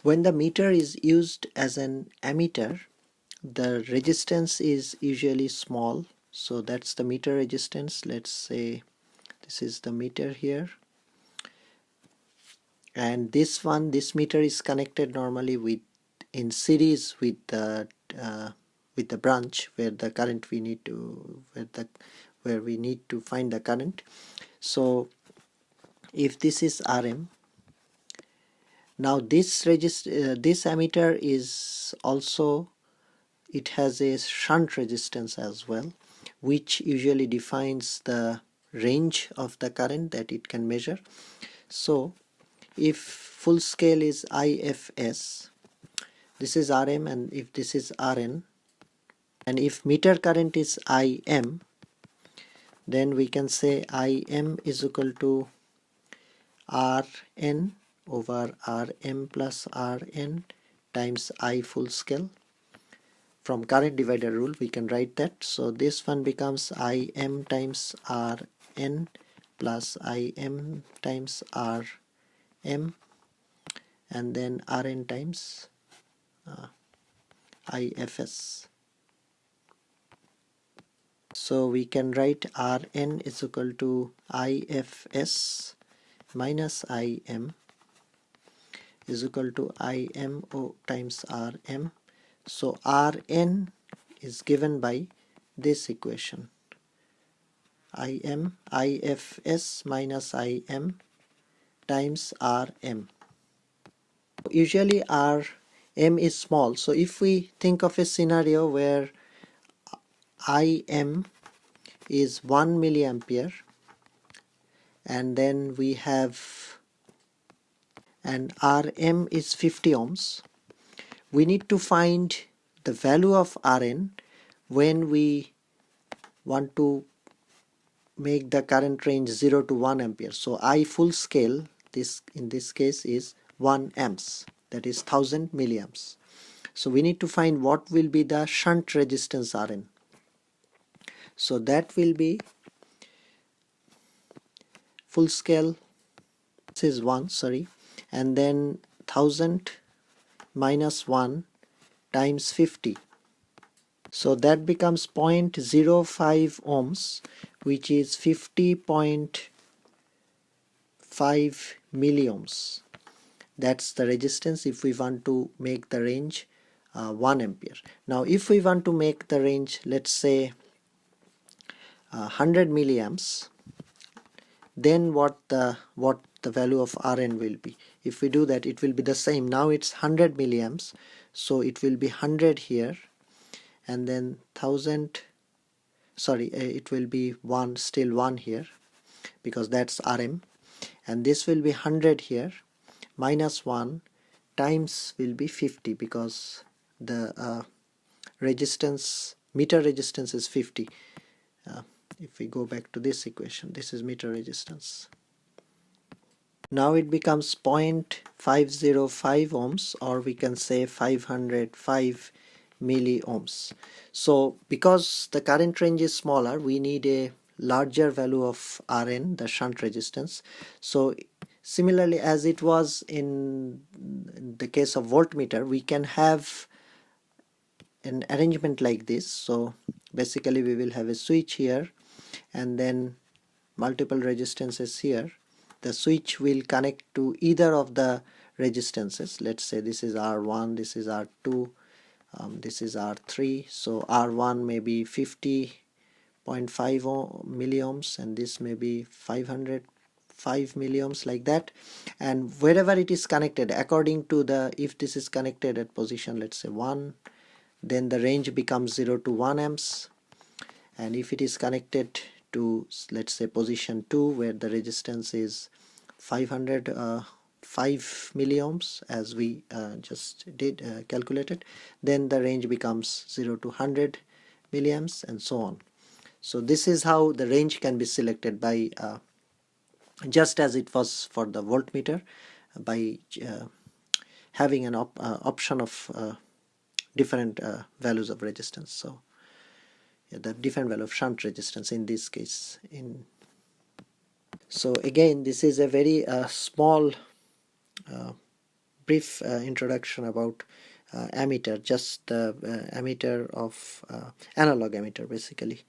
When the meter is used as an ammeter, the resistance is usually small. So that's the meter resistance. Let's say this is the meter here, and this meter is connected normally in series with the branch where the current we need to where we need to find the current. So if this is Rm, now this ammeter is also, it has a shunt resistance as well, which usually defines the range of the current that it can measure. So if full scale is IFS, this is Rm, and if this is Rn, and if meter current is Im, then we can say Im is equal to Rn over Rm plus Rn times I full scale. From current divider rule we can write that. So this one becomes Im times Rn plus Im times Rm, and then Rn times IFS. So we can write Rn is equal to IFS minus Im is equal to IMO times Rm. So Rn is given by this equation, IFS minus Im times Rm. Usually Rm is small, so if we think of a scenario where Im is 1 milliampere and then we have, and Rm is 50 ohms, we need to find the value of Rn when we want to make the current range 0 to 1 ampere. So I full scale, this in this case is 1 amps, that is 1000 milliamps. So we need to find what will be the shunt resistance Rn. So that will be full scale, this is 1, sorry, and then 1000 minus 1 times 50. So that becomes 0.05 ohms, which is 50.5 milliohms. That's the resistance if we want to make the range 1 ampere. Now if we want to make the range, let's say 100 milliamps, then what the value of Rn will be. If we do that, it will be the same. Now it's 100 milliamps, so it will be 100 here, and then 1000, sorry, it will be 1, still 1 here because that's Rm, and this will be 100 here minus 1 times will be 50 because the resistance, meter resistance is 50. If we go back to this equation, this is meter resistance. Now it becomes 0.505 ohms, or we can say 505 milliohms. So because the current range is smaller, we need a larger value of Rn, the shunt resistance. So similarly, as it was in the case of voltmeter, we can have an arrangement like this. So basically we will have a switch here and then multiple resistances here. The switch will connect to either of the resistances. Let's say this is R1, this is R2, this is R3. So R1 may be 50.5 milliohms and this may be 505 milliohms, like that. And wherever it is connected, according to the, if this is connected at position, let's say 1, then the range becomes 0 to 1 amps. And if it is connected to, let's say, position 2, where the resistance is 505 milliohms, as we just did calculated, then the range becomes 0 to 100 milliamps, and so on. So this is how the range can be selected by just as it was for the voltmeter, by having an option of different values of resistance. So the different value of shunt resistance in this case. So again, this is a very small brief introduction about ammeter, just the ammeter of analog ammeter basically.